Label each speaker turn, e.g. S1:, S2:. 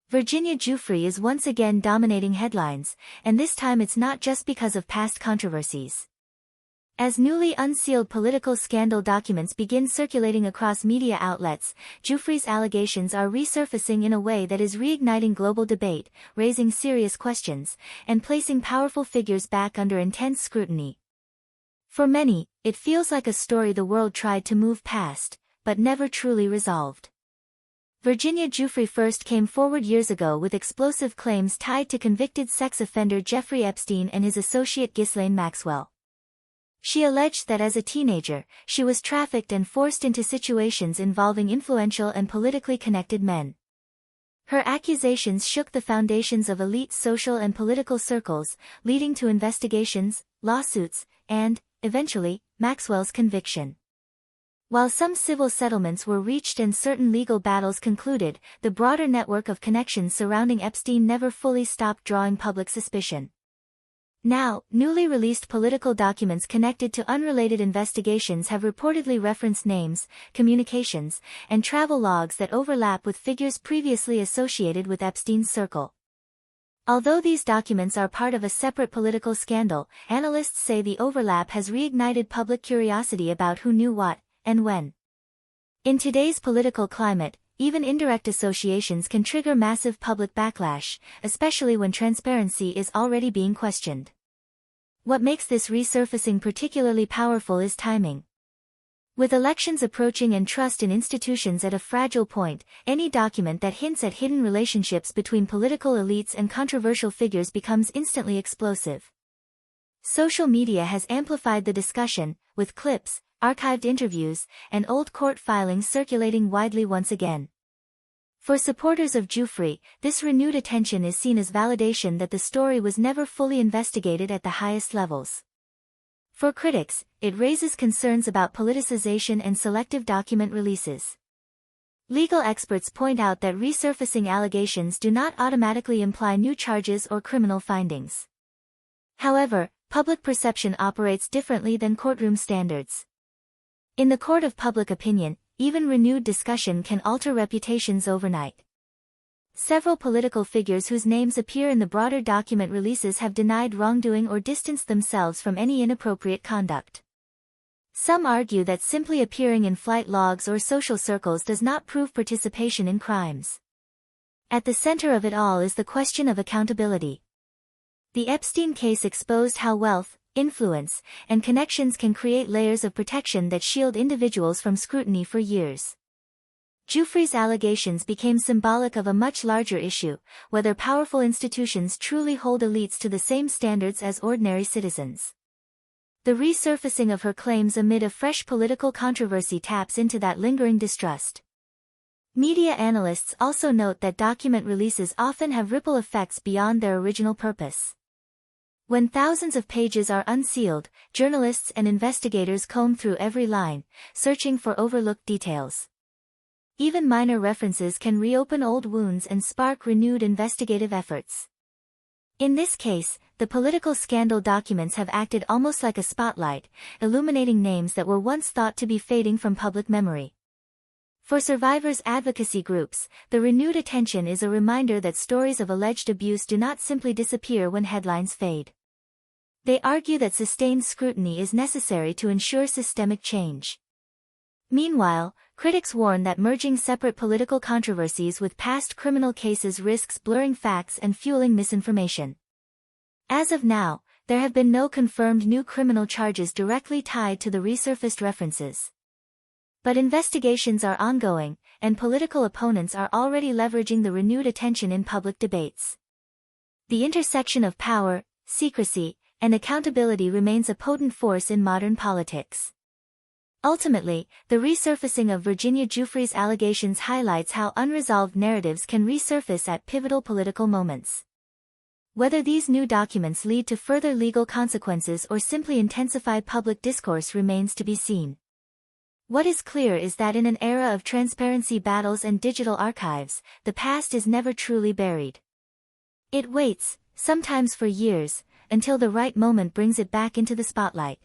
S1: Virginia Giuffre is once again dominating headlines, and this time it's not just because of past controversies. As newly unsealed political scandal documents begin circulating across media outlets, Giuffre's allegations are resurfacing in a way that is reigniting global debate, raising serious questions, and placing powerful figures back under intense scrutiny. For many, it feels like a story the world tried to move past, but never truly resolved. Virginia Giuffre first came forward years ago with explosive claims tied to convicted sex offender Jeffrey Epstein and his associate Ghislaine Maxwell. She alleged that as a teenager, she was trafficked and forced into situations involving influential and politically connected men. Her accusations shook the foundations of elite social and political circles, leading to investigations, lawsuits, and, eventually, Maxwell's conviction. While some civil settlements were reached and certain legal battles concluded, the broader network of connections surrounding Epstein never fully stopped drawing public suspicion. Now, newly released political documents connected to unrelated investigations have reportedly referenced names, communications, and travel logs that overlap with figures previously associated with Epstein's circle. Although these documents are part of a separate political scandal, analysts say the overlap has reignited public curiosity about who knew what, and when. In today's political climate, even indirect associations can trigger massive public backlash, especially when transparency is already being questioned. What makes this resurfacing particularly powerful is timing. With elections approaching and trust in institutions at a fragile point, any document that hints at hidden relationships between political elites and controversial figures becomes instantly explosive. Social media has amplified the discussion, with clips, archived interviews, and old court filings circulating widely once again. For supporters of Giuffre, this renewed attention is seen as validation that the story was never fully investigated at the highest levels. For critics, it raises concerns about politicization and selective document releases. Legal experts point out that resurfacing allegations do not automatically imply new charges or criminal findings. However, public perception operates differently than courtroom standards. In the court of public opinion, even renewed discussion can alter reputations overnight. Several political figures whose names appear in the broader document releases have denied wrongdoing or distanced themselves from any inappropriate conduct. Some argue that simply appearing in flight logs or social circles does not prove participation in crimes. At the center of it all is the question of accountability. The Epstein case exposed how wealth, influence, and connections can create layers of protection that shield individuals from scrutiny for years. Giuffre's allegations became symbolic of a much larger issue, whether powerful institutions truly hold elites to the same standards as ordinary citizens. The resurfacing of her claims amid a fresh political controversy taps into that lingering distrust. Media analysts also note that document releases often have ripple effects beyond their original purpose. When thousands of pages are unsealed, journalists and investigators comb through every line, searching for overlooked details. Even minor references can reopen old wounds and spark renewed investigative efforts. In this case, the political scandal documents have acted almost like a spotlight, illuminating names that were once thought to be fading from public memory. For survivors' advocacy groups, the renewed attention is a reminder that stories of alleged abuse do not simply disappear when headlines fade. They argue that sustained scrutiny is necessary to ensure systemic change. Meanwhile, critics warn that merging separate political controversies with past criminal cases risks blurring facts and fueling misinformation. As of now, there have been no confirmed new criminal charges directly tied to the resurfaced references. But investigations are ongoing, and political opponents are already leveraging the renewed attention in public debates. The intersection of power, secrecy, and accountability remains a potent force in modern politics. Ultimately, the resurfacing of Virginia Giuffre's allegations highlights how unresolved narratives can resurface at pivotal political moments. Whether these new documents lead to further legal consequences or simply intensify public discourse remains to be seen. What is clear is that in an era of transparency battles and digital archives, the past is never truly buried. It waits, sometimes for years, until the right moment brings it back into the spotlight.